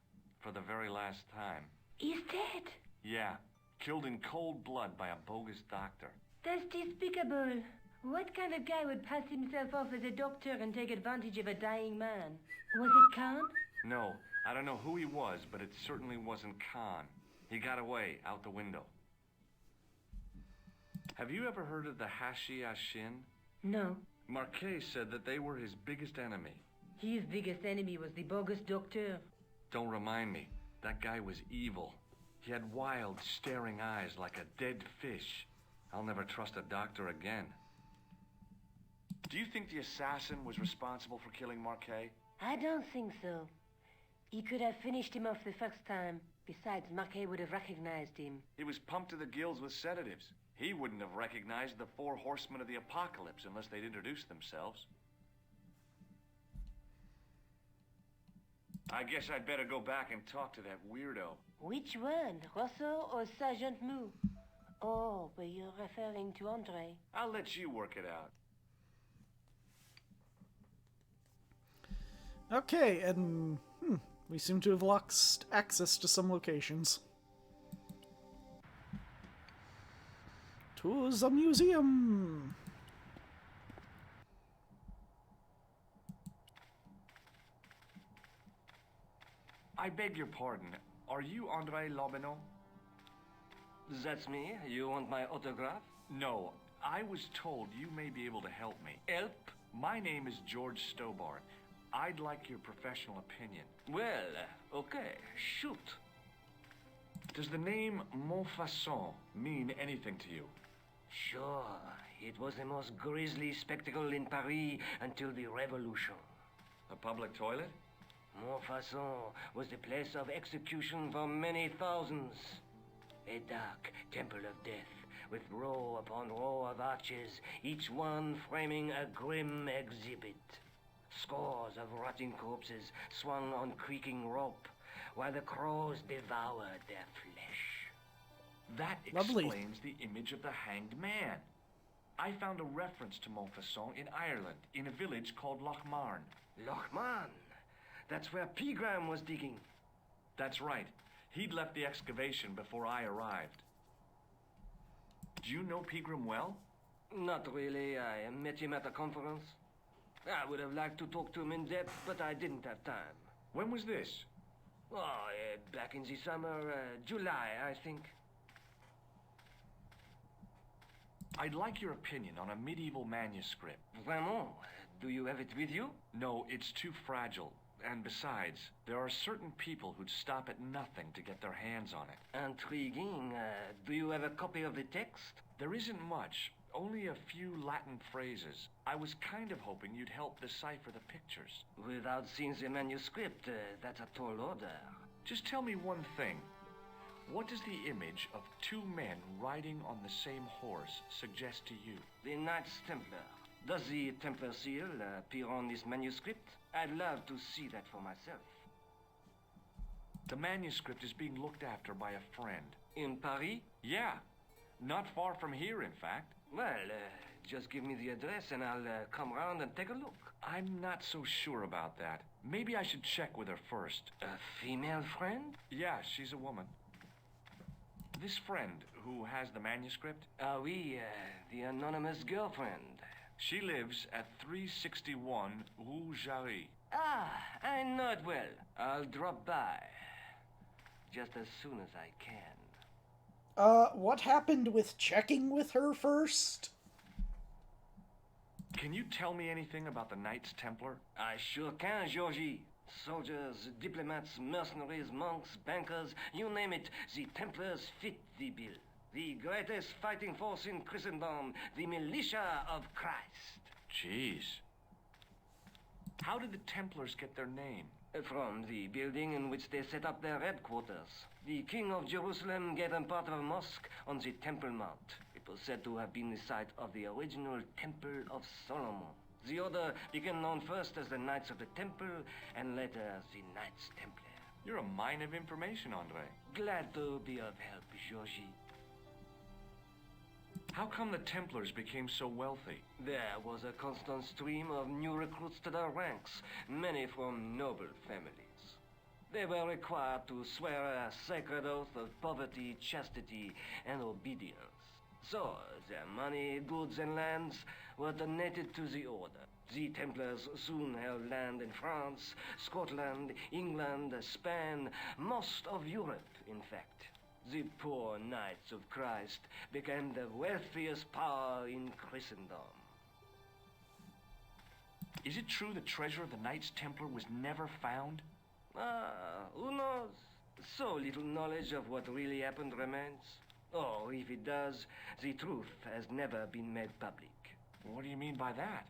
For the very last time. He's dead. Yeah. Killed in cold blood by a bogus doctor. That's despicable. What kind of guy would pass himself off as a doctor and take advantage of a dying man? Was it Khan? No, I don't know who he was, but it certainly wasn't Khan. He got away, out the window. Have you ever heard of the Hashi Ashin? No. Marquet said that they were his biggest enemy. His biggest enemy was the bogus doctor. Don't remind me. That guy was evil. He had wild, staring eyes like a dead fish. I'll never trust a doctor again. Do you think the assassin was responsible for killing Marquet? I don't think so. He could have finished him off the first time. Besides, Marquet would have recognized him. He was pumped to the gills with sedatives. He wouldn't have recognized the 4 horsemen of the apocalypse unless they'd introduced themselves. I guess I'd better go back and talk to that weirdo. Which one, Rosso or Sergeant Mu? Oh, but you're referring to Andre. I'll let you work it out. Okay, and we seem to have lost access to some locations. To the museum! I beg your pardon. Are you Andre Lobineau? That's me. You want my autograph? No. I was told you may be able to help me. Help? My name is George Stobart. I'd like your professional opinion. Well, okay. Shoot. Does the name Montfaucon mean anything to you? Sure. It was the most grisly spectacle in Paris until the Revolution. A public toilet? Montfaucon was the place of execution for many thousands. A dark temple of death, with row upon row of arches, each one framing a grim exhibit. Scores of rotting corpses swung on creaking rope, while the crows devoured their flesh. That Lovely. explains the image of the hanged man. I found a reference to Montfaucon in Ireland, in a village called Lochmarn. Lochmarn? That's where Pegram was digging. That's right. He'd left the excavation before I arrived. Do you know Pegram well? Not really. I met him at a conference. I would have liked to talk to him in depth, but I didn't have time. When was this? Oh, back in the summer, July, I think. I'd like your opinion on a medieval manuscript. Vraiment? Do you have it with you? No, it's too fragile. And besides, there are certain people who'd stop at nothing to get their hands on it. Intriguing. Do you have a copy of the text? There isn't much. Only a few Latin phrases. I was kind of hoping you'd help decipher the pictures. Without seeing the manuscript, that's a tall order. Just tell me one thing. What does the image of 2 men riding on the same horse suggest to you? The Knights Templar. Does the Templar seal appear on this manuscript? I'd love to see that for myself. The manuscript is being looked after by a friend. In Paris? Yeah. Not far from here, in fact. Well, just give me the address and I'll come round and take a look. I'm not so sure about that. Maybe I should check with her first. A female friend? Yeah, she's a woman. This friend who has the manuscript? Oui, the anonymous girlfriend. She lives at 361 Rue Jarry. Ah, I know it well. I'll drop by. Just as soon as I can. What happened with checking with her first? Can you tell me anything about the Knights Templar? I sure can, Georgie. Soldiers, diplomats, mercenaries, monks, bankers, you name it, the Templars fit the bill. The greatest fighting force in Christendom, the militia of Christ. Jeez. How did the Templars get their name? From the building in which they set up their headquarters. The King of Jerusalem gave them part of a mosque on the Temple Mount. It was said to have been the site of the original Temple of Solomon. The order became known first as the Knights of the Temple, and later as the Knights Templar. You're a mine of information, Andre. Glad to be of help, Georgie. How come the Templars became so wealthy? There was a constant stream of new recruits to their ranks, many from noble families. They were required to swear a sacred oath of poverty, chastity, and obedience. So, their money, goods, and lands were donated to the order. The Templars soon held land in France, Scotland, England, Spain, most of Europe, in fact. The poor Knights of Christ became the wealthiest power in Christendom. Is it true the treasure of the Knights Templar was never found? Who knows? So little knowledge of what really happened remains. Or if it does, the truth has never been made public. What do you mean by that?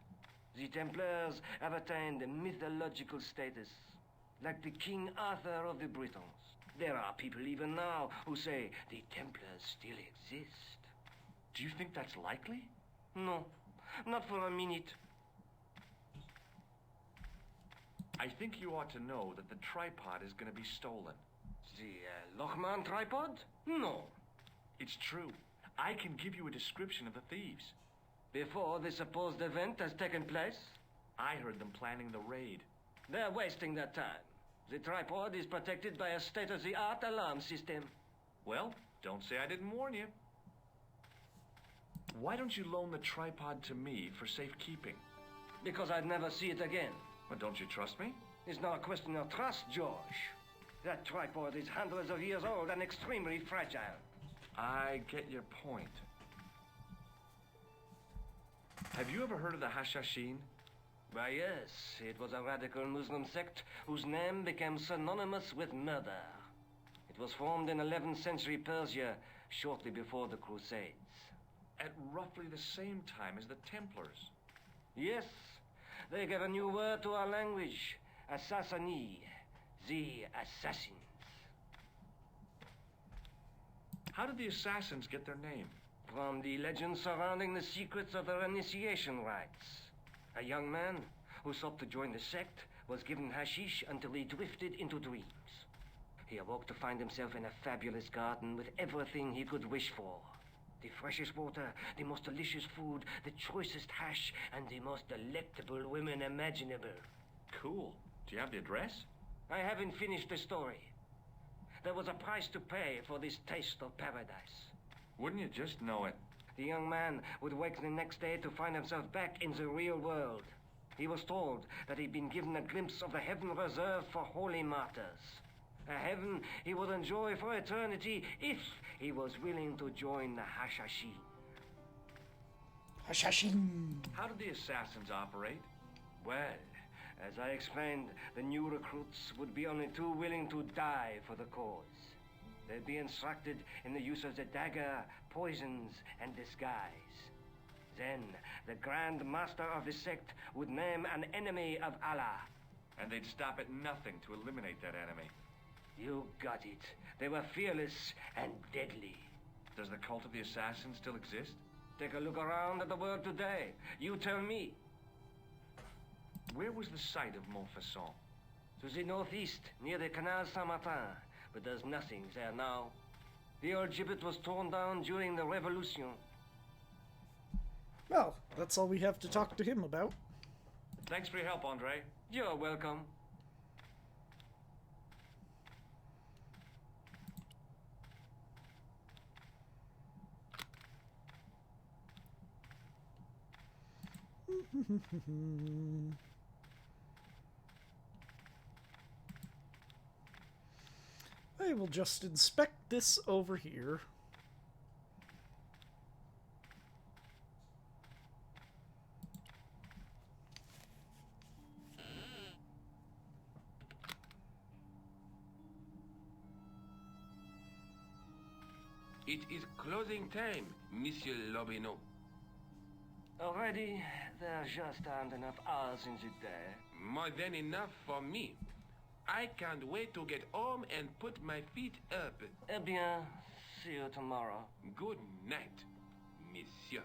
The Templars have attained mythological status, like the King Arthur of the Britons. There are people even now who say the Templars still exist. Do you think that's likely? No, not for a minute. I think you ought to know that the tripod is going to be stolen. The Lochman tripod? No. It's true. I can give you a description of the thieves. Before the supposed event has taken place? I heard them planning the raid. They're wasting their time. The tripod is protected by a state-of-the-art alarm system. Well, don't say I didn't warn you. Why don't you loan the tripod to me for safekeeping? Because I'd never see it again. Well, don't you trust me? It's not a question of trust, George. That tripod is hundreds of years old and extremely fragile. I get your point. Have you ever heard of the Hashashin? Why, yes. It was a radical Muslim sect whose name became synonymous with murder. It was formed in 11th century Persia, shortly before the Crusades. At roughly the same time as the Templars. Yes. They gave a new word to our language. Assassini. The assassins. How did the assassins get their name? From the legend surrounding the secrets of their initiation rites. A young man who sought to join the sect was given hashish until he drifted into dreams. He awoke to find himself in a fabulous garden with everything he could wish for. The freshest water, the most delicious food, the choicest hash, and the most delectable women imaginable. Cool. Do you have the address? I haven't finished the story. There was a price to pay for this taste of paradise. Wouldn't you just know it? The young man would wake the next day to find himself back in the real world. He was told that he'd been given a glimpse of the heaven reserved for holy martyrs. A heaven he would enjoy for eternity if he was willing to join the Hashashin. Hashashin! How did the assassins operate? Well, as I explained, the new recruits would be only too willing to die for the cause. They'd be instructed in the use of the dagger, poisons, and disguise. Then, the Grand Master of the sect would name an enemy of Allah. And they'd stop at nothing to eliminate that enemy. You got it. They were fearless and deadly. Does the cult of the assassins still exist? Take a look around at the world today. You tell me. Where was the site of Montfaucon? To the northeast, near the Canal Saint-Martin. But there's nothing there now. The old gibbet was torn down during the Revolution. Well, that's all we have to talk to him about. Thanks for your help, Andre. You're welcome. I will just inspect this over here. It is closing time, Monsieur Lobineau. Already, there just aren't enough hours in the day. More than enough for me. I can't wait to get home and put my feet up. Eh bien, see you tomorrow. Good night, Monsieur.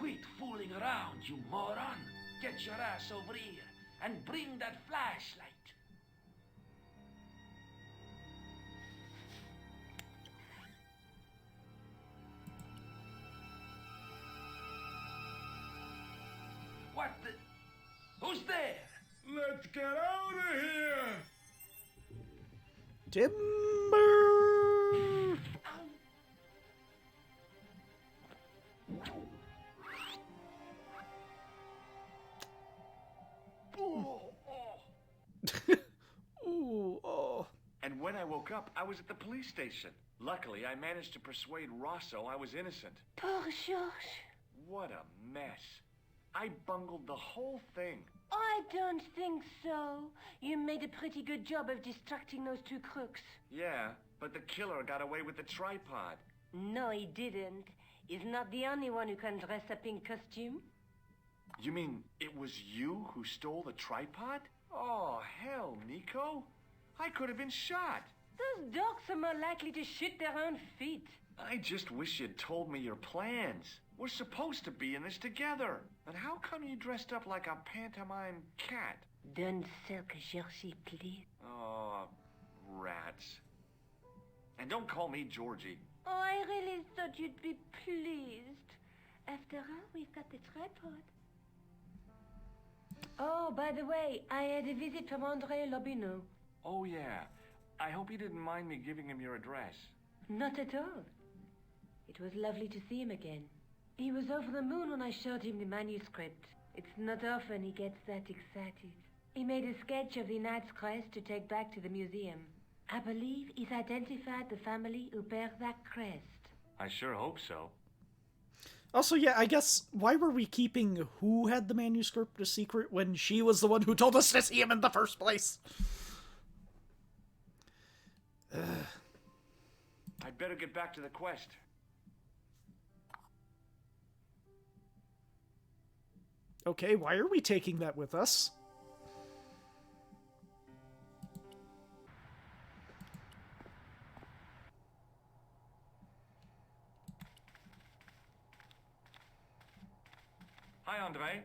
Quit fooling around, you moron. Get your ass over here and bring that flashlight. What the? Who's there? Let's get out of here! Timber! Ooh, oh. And when I woke up, I was at the police station. Luckily, I managed to persuade Rosso I was innocent. Poor George. What a mess. I bungled the whole thing. I don't think so. You made a pretty good job of distracting those two crooks. Yeah, but the killer got away with the tripod. No, he didn't. He's not the only one who can dress up in costume. You mean it was you who stole the tripod? Oh, hell, Nico. I could have been shot. Those dogs are more likely to shoot their own feet. I just wish you'd told me your plans. We're supposed to be in this together. And how come you dressed up like a pantomime cat? Don't sulk, Georgie, please. Oh, rats. And don't call me Georgie. Oh, I really thought you'd be pleased. After all, we've got the tripod. Oh, by the way, I had a visit from André Lobineau. Oh, yeah. I hope you didn't mind me giving him your address. Not at all. It was lovely to see him again. He was over the moon when I showed him the manuscript. It's not often he gets that excited. He made a sketch of the knight's crest to take back to the museum. I believe he's identified the family who bear that crest. I sure hope so. Also, yeah, I guess, why were we keeping who had the manuscript a secret when she was the one who told us to see him in the first place? I'd better get back to the quest. Okay, why are we taking that with us? Hi, André.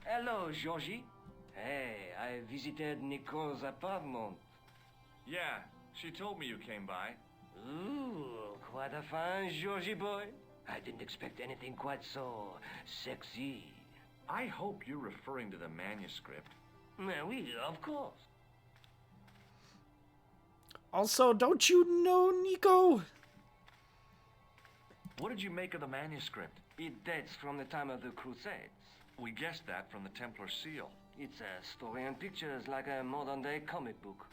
Hello, Georgie. Hey, I visited Nicole's apartment. Yeah, she told me you came by. Ooh, quite a fine Georgie boy. I didn't expect anything quite so sexy. I hope you're referring to the manuscript. Oui, of course. Also, don't you know Nico? What did you make of the manuscript? It dates from the time of the Crusades. We guessed that from the Templar seal. It's a story and pictures like a modern-day comic book.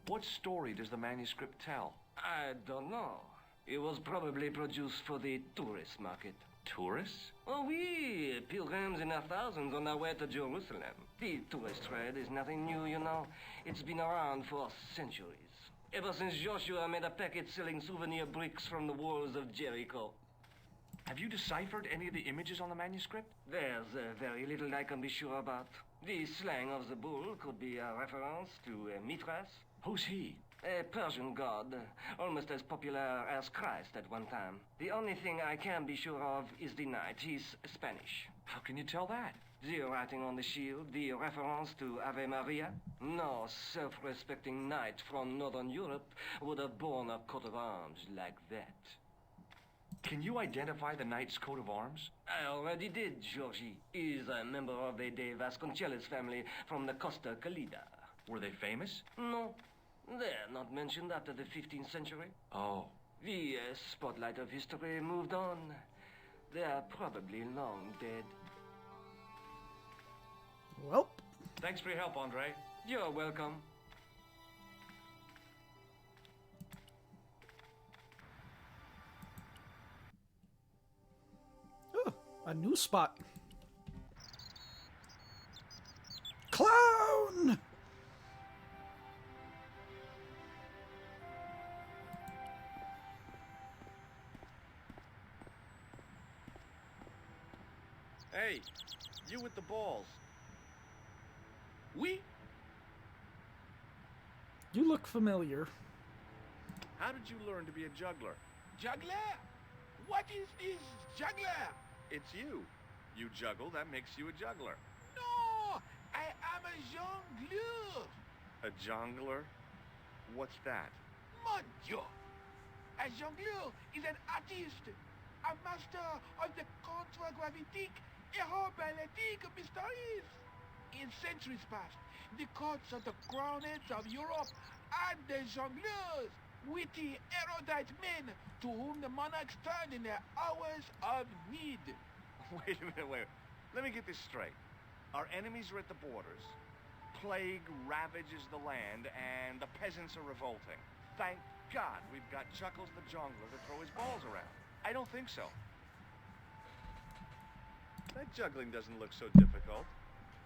What story does the manuscript tell? I don't know. It was probably produced for the tourist market. Tourists? Oh, oui, pilgrims in their thousands on their way to Jerusalem. The tourist trade is nothing new, you know. It's been around for centuries. Ever since Joshua made a packet selling souvenir bricks from the walls of Jericho. Have you deciphered any of the images on the manuscript? There's very little I can be sure about. The slang of the bull could be a reference to Mithras. Who's he? A Persian god, almost as popular as Christ at one time. The only thing I can be sure of is the knight. He's Spanish. How can you tell that? The writing on the shield, the reference to Ave Maria. No self-respecting knight from Northern Europe would have borne a coat of arms like that. Can you identify the knight's coat of arms? I already did, Georgie. He's a member of the De Vasconcelos family from the Costa Calida. Were they famous? No. They're not mentioned after the 15th century. Oh. The spotlight of history moved on. They're probably long dead. Well. Thanks for your help, Andre. You're welcome. Oh, a new spot. Clown! Hey, you with the balls. Oui? You look familiar. How did you learn to be a juggler? Juggler? What is this, juggler? It's you. You juggle, that makes you a juggler. No, I am a jongleur. A jongler? What's that? Mon Dieu. A jongleur is an artist, a master of the contragravitic aeroballetic mysteries. In centuries past, the courts of the crowned heads of Europe had the jongleurs, witty, erudite men to whom the monarchs turned in their hours of need. Wait a minute, wait. Let me get this straight. Our enemies are at the borders. Plague ravages the land, and the peasants are revolting. Thank God we've got Chuckles the Jongler to throw his balls around. I don't think so. That juggling doesn't look so difficult.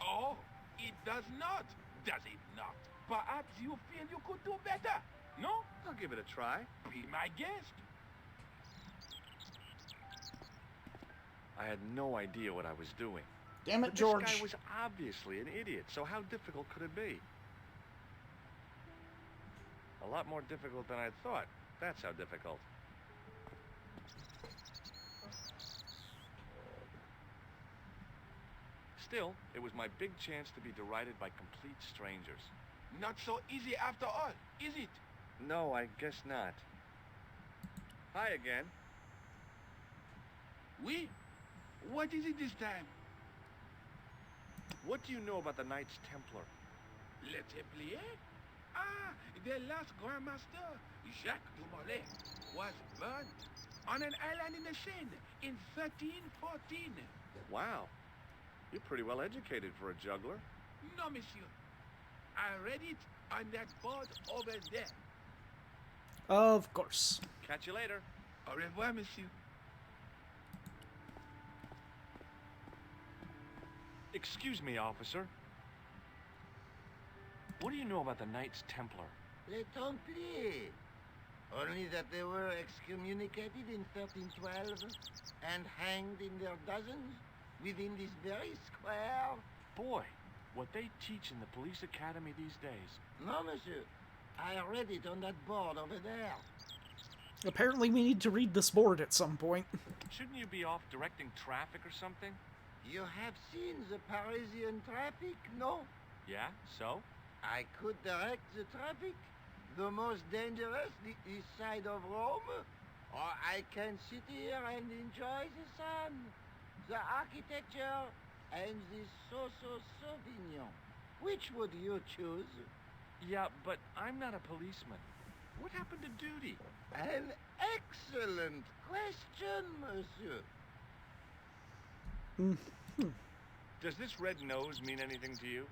Oh, it does not, does it not? Perhaps you feel you could do better, no? I'll give it a try. Be my guest. I had no idea what I was doing. Damn it, But George. This guy was obviously an idiot, so how difficult could it be? A lot more difficult than I thought. That's how difficult. Still, it was my big chance to be derided by complete strangers. Not so easy after all, is it? No, I guess not. Hi again. Oui? What is it this time? What do you know about the Knights Templar? Le Templier? Ah, the last Grand Master, Jacques du Molay, was burnt on an island in the Seine in 1314. Wow. You're pretty well educated for a juggler. No, monsieur. I read it on that board over there. Of course. Catch you later. Au revoir, monsieur. Excuse me, officer. What do you know about the Knights Templar? Les Templiers. Only that they were excommunicated in 1312 and hanged in their dozens within this very square. Boy, what they teach in the police academy these days. No, monsieur. I read it on that board over there. Apparently we need to read this board at some point. Shouldn't you be off directing traffic or something? You have seen the Parisian traffic, no? Yeah, so? I could direct the traffic. The most dangerous, the east side of Rome. Or I can sit here and enjoy the sun, the architecture, and the Sauvignon. Which would you choose? Yeah, but I'm not a policeman. What happened to duty? An excellent question, monsieur. Does this red nose mean anything to you?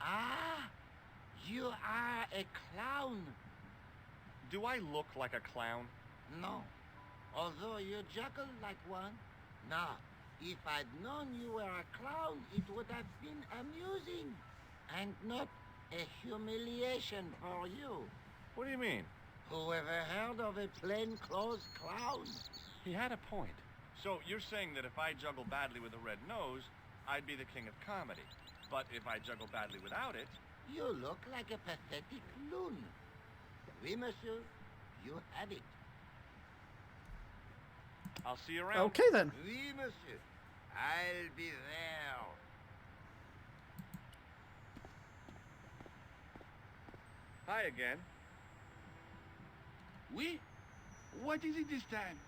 Ah, you are a clown. Do I look like a clown? No. Although you juggle like one. Now, if I'd known you were a clown, it would have been amusing. And not a humiliation for you. What do you mean? Whoever heard of a plainclothes clown? He had a point. So you're saying that if I juggle badly with a red nose, I'd be the king of comedy. But if I juggle badly without it... You look like a pathetic loon. Oui, monsieur. You have it. I'll see you around. Okay, then. Oui, monsieur. I'll be there. Hi again. Oui? What is it this time?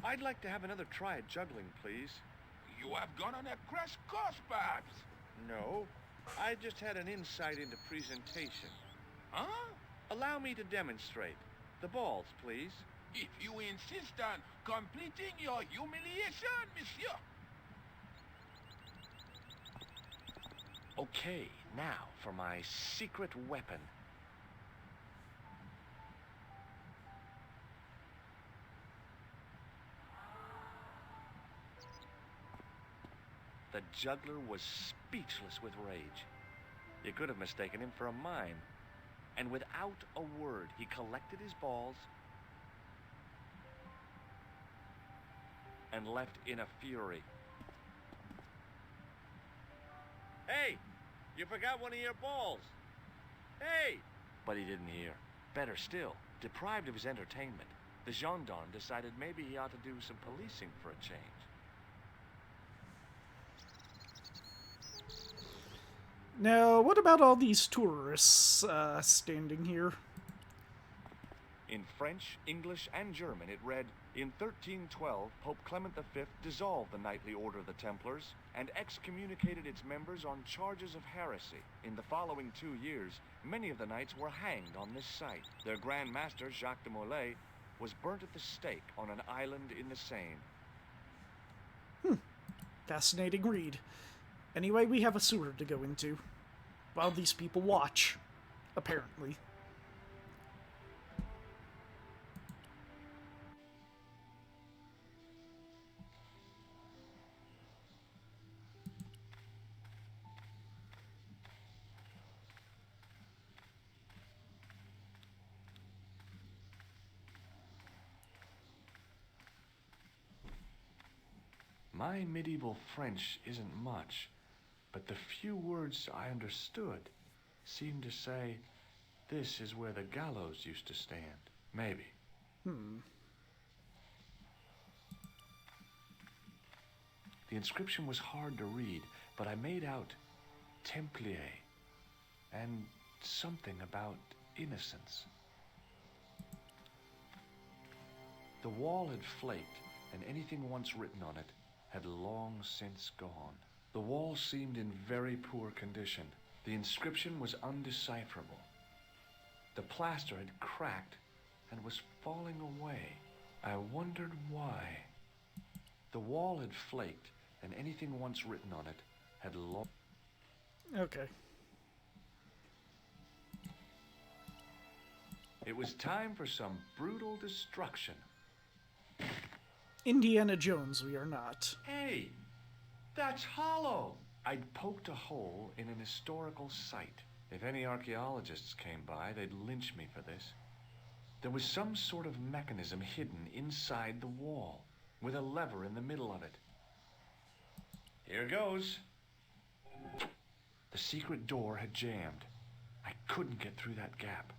I'd like to have another try at juggling, please. You have gone on a crash course, perhaps? No. I just had an insight into presentation. Huh? Allow me to demonstrate. The balls, please. If you insist on completing your humiliation, monsieur. Okay, now for my secret weapon. The juggler was speechless with rage. You could have mistaken him for a mime. And without a word, he collected his balls and left in a fury. Hey! You forgot one of your balls! Hey! But he didn't hear. Better still, deprived of his entertainment, The gendarme decided maybe he ought to do some policing for a change. Now, what about all these tourists standing here? In French, English, and German, it read, "In 1312, Pope Clement V dissolved the knightly order of the Templars and excommunicated its members on charges of heresy. In the following 2 years, many of the knights were hanged on this site. Their Grand Master, Jacques de Molay, was burnt at the stake on an island in the Seine." Fascinating read. Anyway, we have a sewer to go into. While these people watch. Apparently. My medieval French isn't much, but the few words I understood seemed to say, "This is where the gallows used to stand." Maybe. The inscription was hard to read, but I made out Templier and something about innocence. The wall had flaked, and anything once written on it had long since gone. The wall seemed in very poor condition. The inscription was undecipherable. The plaster had cracked and was falling away. I wondered why. The wall had flaked, and anything once written on it had long... Okay. It was time for some brutal destruction. Indiana Jones, we are not. Hey, that's hollow. I'd poked a hole in an historical site. If any archaeologists came by, they'd lynch me for this. There was some sort of mechanism hidden inside the wall, with a lever in the middle of it. Here goes. The secret door had jammed. I couldn't get through that gap.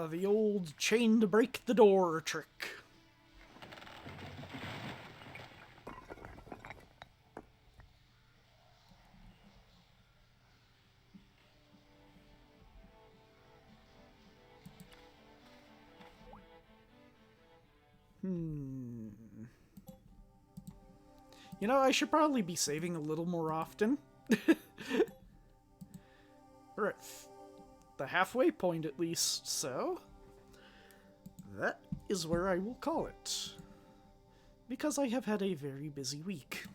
The old chain to break the door trick. You know, I should probably be saving a little more often. We're at the halfway point at least, so that is where I will call it. Because I have had a very busy week.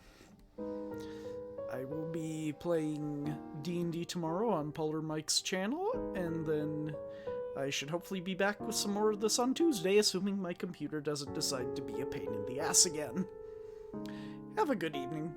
I will be playing D&D tomorrow on Polar Mike's channel, and then I should hopefully be back with some more of this on Tuesday, assuming my computer doesn't decide to be a pain in the ass again. Have a good evening.